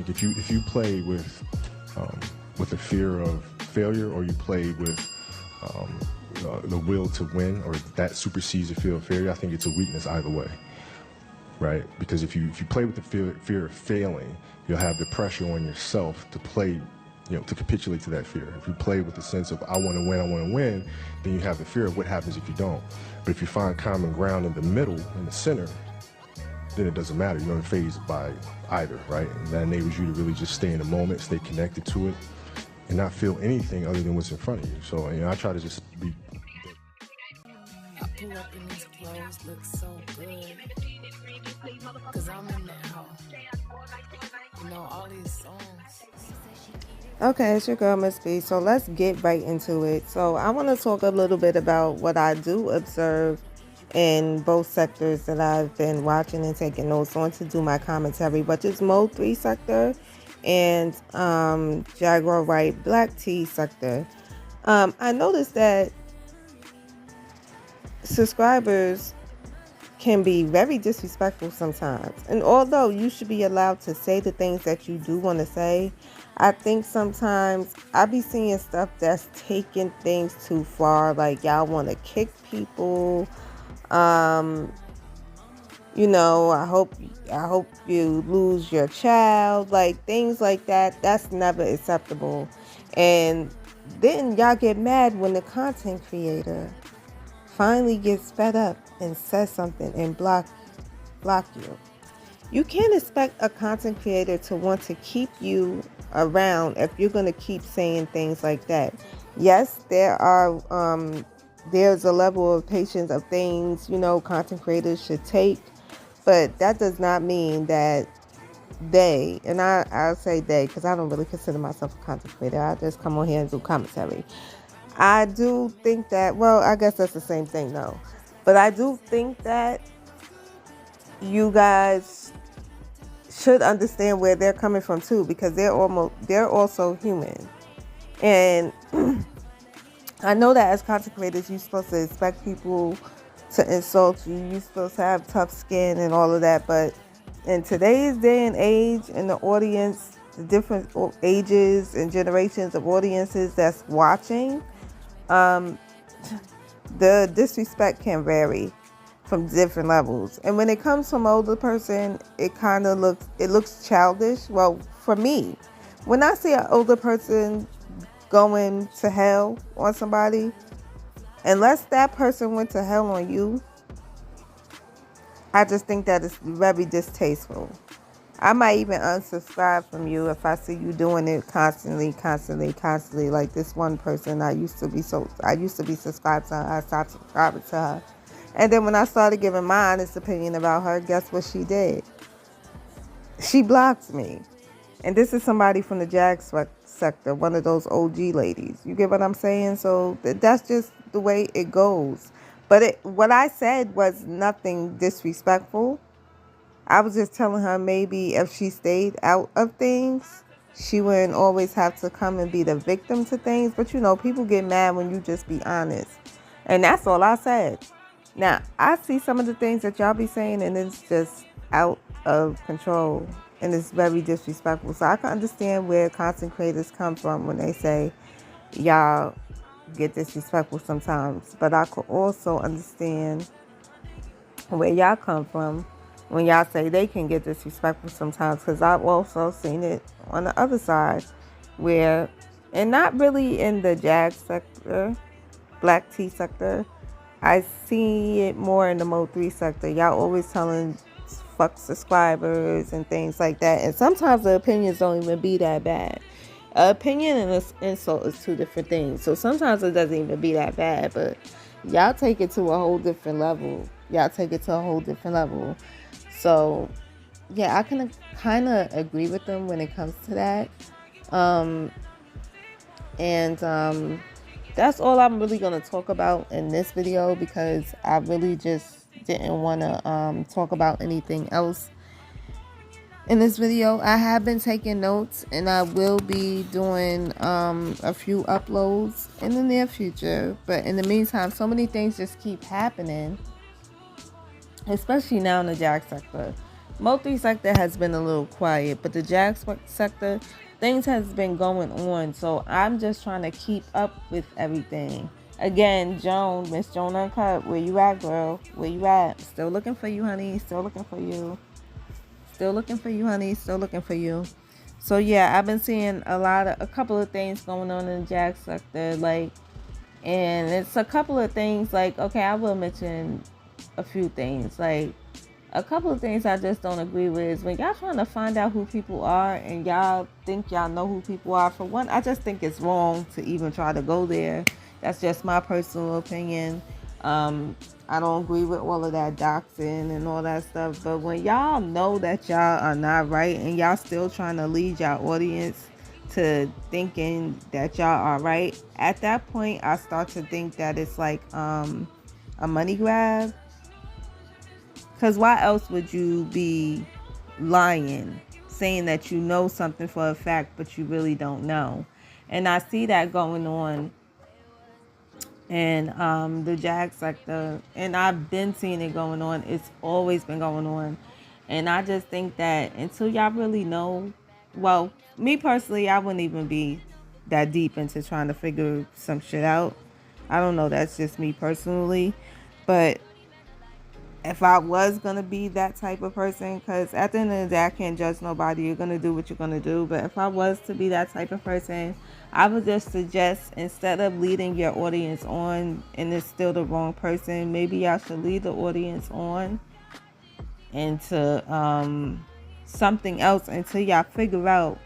think if you play with the fear of failure, or you play with the will to win, or that supersedes the fear of failure, I think it's a weakness either way, right? Because if you play with the fear of failing, you'll have the pressure on yourself to play, to capitulate to that fear. If you play with the sense of I want to win, then you have the fear of what happens if you don't. But if you find common ground in the middle, in the center, then it doesn't matter. You're not fazed by either, right? And that enables you to really just stay in the moment, stay connected to it, and not feel anything other than what's in front of you. So, I try to just be. I pull up in these clothes, look so good, 'cause I'm in the house. All these songs. Okay, it's your girl, Miss B. So let's get right into it. So I want to talk a little bit about what I do observe in both sectors that I've been watching and taking notes on to do my commentary, which is Mode 3 sector and jaguarwright black tea sector. I noticed that subscribers can be very disrespectful sometimes. And although you should be allowed to say the things that you do want to say, I think sometimes I be seeing stuff that's taking things too far. Like y'all want to kick people. I hope you lose your child. Like things like that. That's never acceptable. And then y'all get mad when the content creator finally gets fed up and says something and block you. You can't expect a content creator to want to keep you around if you're going to keep saying things like that. Yes, there's a level of patience of things, content creators should take, but that does not mean that they, and I'll say they because I don't really consider myself a content creator. I just come on here and do commentary. I do think that, well, I guess that's the same thing though, but I do think that you guys should understand where they're coming from too, because they're also human. And I know that as content creators, you're supposed to expect people to insult you. You're supposed to have tough skin and all of that. But in today's day and age, and the audience, the different ages and generations of audiences that's watching, the disrespect can vary from different levels. And when it comes from an older person, it looks childish. Well, for me, when I see an older person going to hell on somebody, unless that person went to hell on you, I just think that is very distasteful. I might even unsubscribe from you if I see you doing it constantly. Like this one person, I used to be subscribed to her. I stopped subscribing to her. And then when I started giving my honest opinion about her, guess what she did? She blocked me. And this is somebody from the Jag sector, one of those OG ladies. You get what I'm saying? So that's just the way it goes. But what I said was nothing disrespectful. I was just telling her maybe if she stayed out of things, she wouldn't always have to come and be the victim to things. But people get mad when you just be honest. And that's all I said. Now, I see some of the things that y'all be saying, and it's just out of control, and it's very disrespectful. So I can understand where content creators come from when they say y'all get disrespectful sometimes. But I could also understand where y'all come from when y'all say they can get disrespectful sometimes, because I've also seen it on the other side where, and not really in the Jag sector, black tea sector, I see it more in the Mode 3 sector. Y'all always telling fuck subscribers and things like that. And sometimes the opinions don't even be that bad. An opinion and an insult is two different things. So sometimes it doesn't even be that bad. But y'all take it to a whole different level. So, yeah, I can kind of agree with them when it comes to that. That's all I'm really going to talk about in this video, because I really just didn't want to talk about anything else in this video. I have been taking notes, and I will be doing a few uploads in the near future. But in the meantime, so many things just keep happening, especially now in the Jag sector. multi-sector has been a little quiet, but the Jag sector, things has been going on. So I'm just trying to keep up with everything. Again, Miss Joan Uncut, where you at, girl? Where you at? Still looking for you, honey. Still looking for you. Still looking for you, honey. Still looking for you. So yeah, I've been seeing a couple of things going on in the Jag sector, like, and it's a couple of things like, okay, I will mention a few things. Like, a couple of things I just don't agree with is when y'all trying to find out who people are and y'all think y'all know who people are. For one, I just think it's wrong to even try to go there. That's just my personal opinion. I don't agree with all of that doxing and all that stuff. But when y'all know that y'all are not right and y'all still trying to lead y'all audience to thinking that y'all are right, at that point I start to think that it's like a money grab. Because why else would you be lying, saying that you know something for a fact, but you really don't know? And I see that going on in the Jag sector. And I've been seeing it going on. It's always been going on. And I just think that until y'all really know, well, me personally, I wouldn't even be that deep into trying to figure some shit out. I don't know. That's just me personally. But if I was going to be that type of person, because at the end of the day, I can't judge nobody. You're going to do what you're going to do. But if I was to be that type of person, I would just suggest, instead of leading your audience on and it's still the wrong person, maybe y'all should lead the audience on into something else until y'all figure out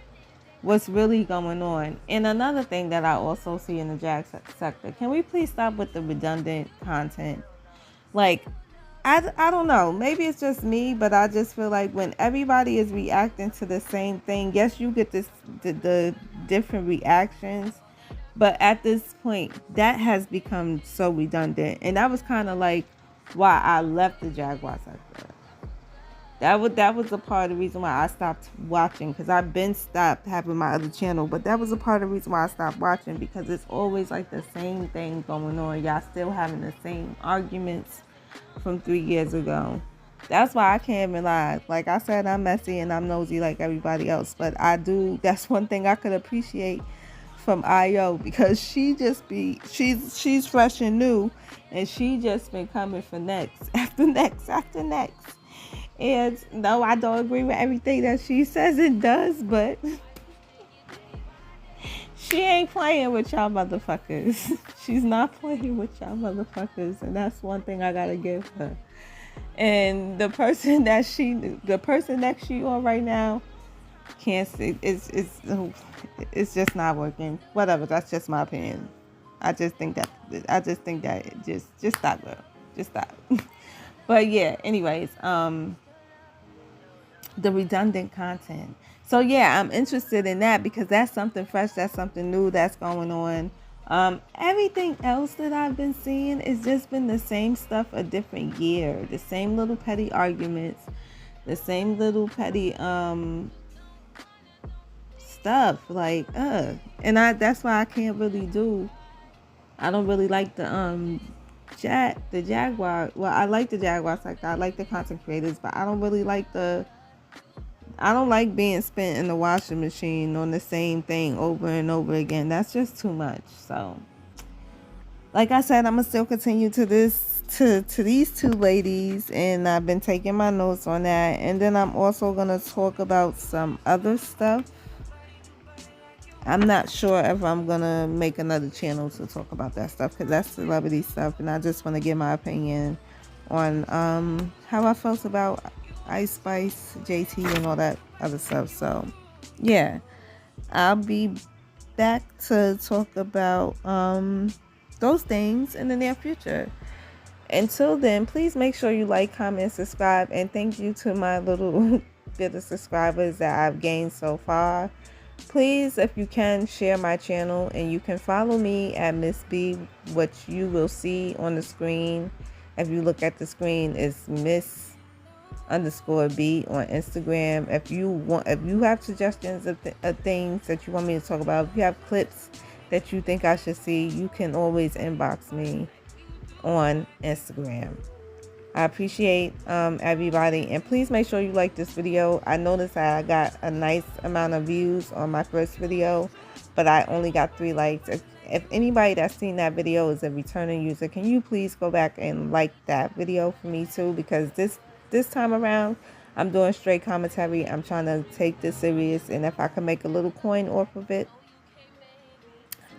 what's really going on. And another thing that I also see in the Jag sector, can we please stop with the redundant content? Like, I don't know. Maybe it's just me, but I just feel like when everybody is reacting to the same thing, yes, you get the different reactions, but at this point, that has become so redundant, and that was kind of like why I left the Jaguar sector. That was a part of the reason why I stopped watching, because I've been stopped having my other channel, but that was a part of the reason why I stopped watching, because it's always like the same thing going on. Y'all still having the same arguments from 3 years ago. That's why I can't even lie. Like I said, I'm messy and I'm nosy like everybody else, but that's one thing I could appreciate from IO, because she's fresh and new, and she just been coming for next after next after next. And no, I don't agree with everything that she says and does, but she ain't playing with y'all motherfuckers. She's not playing with y'all motherfuckers, and that's one thing I gotta give her. And the person next she on right now can't see. It's just not working. Whatever. That's just my opinion. I just think that just stop, girl. Just stop. But yeah. Anyways, the redundant content. So yeah, I'm interested in that because that's something fresh, that's something new that's going on. Everything else that I've been seeing is just been the same stuff a different year. The same little petty arguments, the same little petty stuff. Like, and that's why I can't really I don't really like the Jaguar. Well, I like the Jaguar sector. I like the content creators, but I don't like being spent in the washing machine on the same thing over and over again. That's just too much. So, like I said, I'm gonna still continue to these two ladies, and I've been taking my notes on that. And then I'm also gonna talk about some other stuff. I'm not sure if I'm gonna make another channel to talk about that stuff, because that's celebrity stuff, and I just want to give my opinion on how I felt about Ice Spice, JT, and all that other stuff. So, yeah, I'll be back to talk about those things in the near future. Until then, please make sure you like, comment, subscribe, and thank you to my little bit of subscribers that I've gained so far. Please, if you can, share my channel, and you can follow me at Miss B. What you will see on the screen, if you look at the screen, is Miss _B on Instagram. If you have suggestions of things that you want me to talk about, if you have clips that you think I should see, you can always inbox me on Instagram. I appreciate everybody, and please make sure you like this video. I noticed that I got a nice amount of views on my first video, but I only got 3 likes. If anybody that's seen that video is a returning user, can you please go back and like that video for me too? Because this time around, I'm doing straight commentary. I'm trying to take this serious, and if I can make a little coin off of it,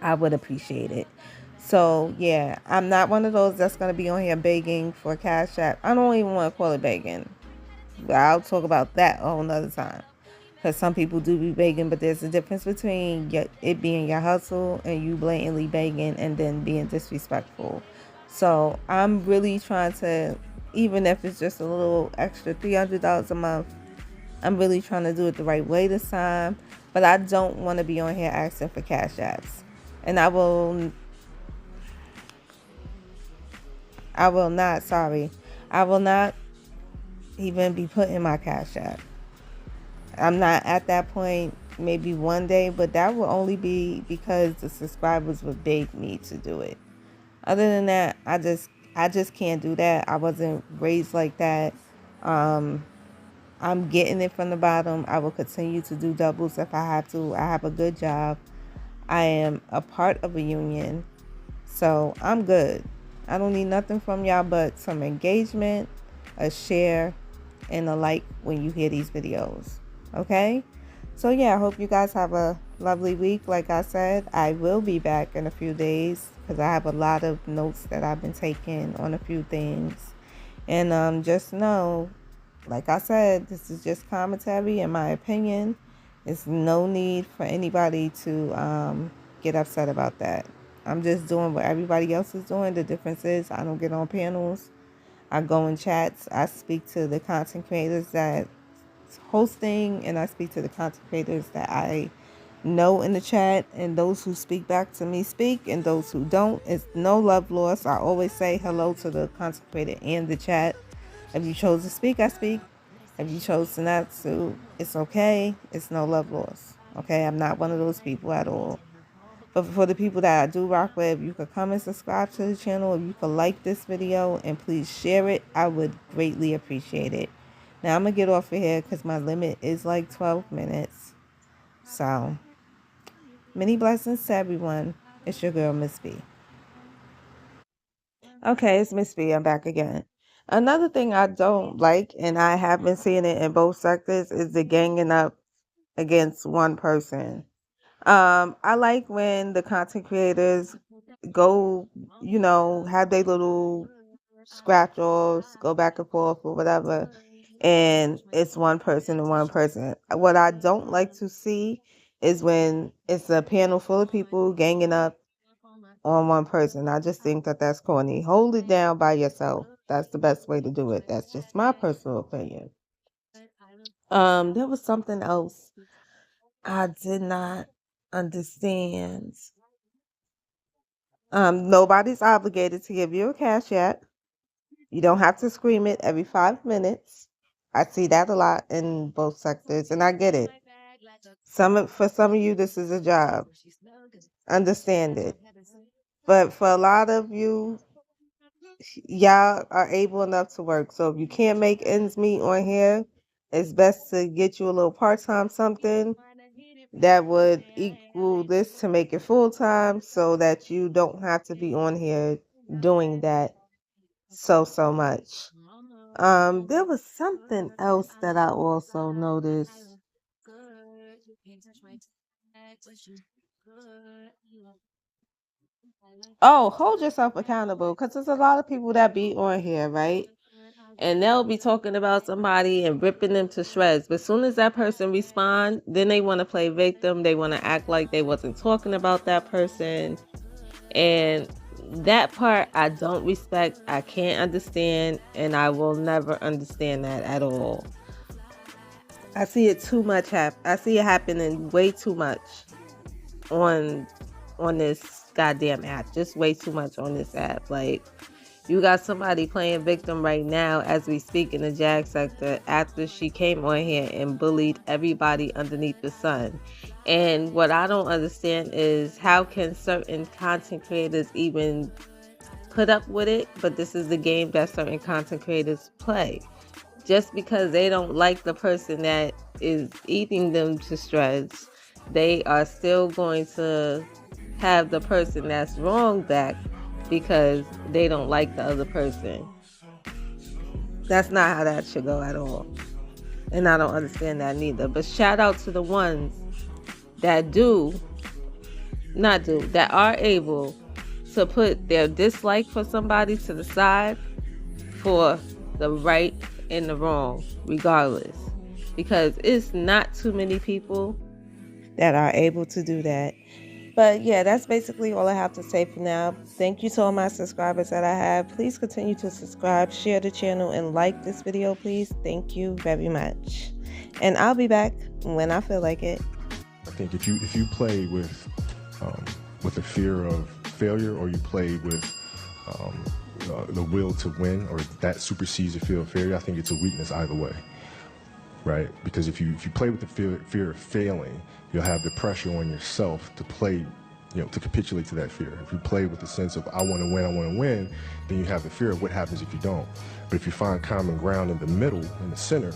I would appreciate it. So yeah, I'm not one of those that's going to be on here begging for Cash App. I don't even want to call it begging. But I'll talk about that a whole nother time. Because some people do be begging, but there's a difference between it being your hustle and you blatantly begging and then being disrespectful. So I'm really trying to, even if it's just a little extra $300 a month, I'm really trying to do it the right way this time. But I don't want to be on here asking for Cash Apps. And I will not even be putting my Cash App. I'm not at that point, maybe one day, but that will only be because the subscribers would beg me to do it. Other than that, I just can't do that. I wasn't raised like that. I'm getting it from the bottom. I will continue to do doubles if I have to. I have a good job. I am a part of a union, so I'm good. I don't need nothing from y'all but some engagement, a share, and a like when you hear these videos. Okay? So yeah, I hope you guys have a lovely week. Like I said, I will be back in a few days because I have a lot of notes that I've been taking on a few things. And just know, like I said, this is just commentary in my opinion. There's no need for anybody to get upset about that. I'm just doing what everybody else is doing. The difference is I don't get on panels. I go in chats. I speak to the content creators that's hosting, and I speak to the content creators that I know in the chat, and those who speak back to me speak, and those who don't, it's no love lost. I always say hello to the content creator and the chat. If you chose to speak, I speak. If you chose to not to, it's okay. It's no love lost. Okay, I'm not one of those people at all. But for the people that I do rock with, you could come and subscribe to the channel. If you could like this video and please share it, I would greatly appreciate it. Now I'm going to get off of here because my limit is like 12 minutes. So, many blessings to everyone. It's your girl, Miss B. Okay, it's Miss B. I'm back again. Another thing I don't like, and I have been seeing it in both sectors, is the ganging up against one person. I like when the content creators go, have their little scratch offs, go back and forth or whatever, and it's one person and one person. What I don't like to see is when it's a panel full of people ganging up on one person. I just think that that's corny. Hold it down by yourself. That's the best way to do it. That's just my personal opinion. There was something else I did not understand. Nobody's obligated to give you a cash app. You don't have to scream it every 5 minutes. I see that a lot in both sectors, and I get it. For some of you, this is a job. Understand it. But for a lot of you, y'all are able enough to work. So if you can't make ends meet on here, it's best to get you a little part-time something that would equal this to make it full-time so that you don't have to be on here doing that so much. There was something else that I also noticed. Oh, hold yourself accountable, because there's a lot of people that be on here, right? And they'll be talking about somebody and ripping them to shreds. But as soon as that person responds, then they want to play victim. They want to act like they wasn't talking about that person. And that part I don't respect. I can't understand. And I will never understand that at all. I see it too much I see it happening way too much on this goddamn app. Just way too much on this app. Like, you got somebody playing victim right now as we speak in the Jag sector after she came on here and bullied everybody underneath the sun. And what I don't understand is how can certain content creators even put up with it, but this is the game that certain content creators play. Just because they don't like the person that is eating them to shreds, they are still going to have the person that's wrong back because they don't like the other person. That's not how that should go at all. And I don't understand that neither. But shout out to the ones that that are able to put their dislike for somebody to the side for the right and the wrong, regardless. Because it's not too many people that are able to do that. But yeah, that's basically all I have to say for now. Thank you to all my subscribers that I have. Please continue to subscribe, share the channel, and like this video, please. Thank you very much. And I'll be back when I feel like it. I think if you play with the fear of failure, or you play with the will to win, or that supersedes the fear of failure, I think it's a weakness either way, right? Because if you play with the fear of failing, you'll have the pressure on yourself to play, to capitulate to that fear. If you play with the sense of I want to win, then you have the fear of what happens if you don't. But if you find common ground in the middle, in the center,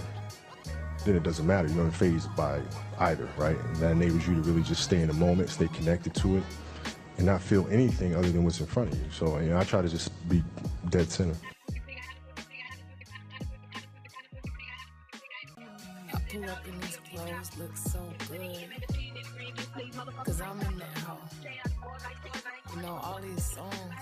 then it doesn't matter. You're not fazed by either, right? And that enables you to really just stay in the moment, stay connected to it, and not feel anything other than what's in front of you. So, I try to just be dead center. I pull up in these clothes, look so good. Cause I'm in the house. All these songs.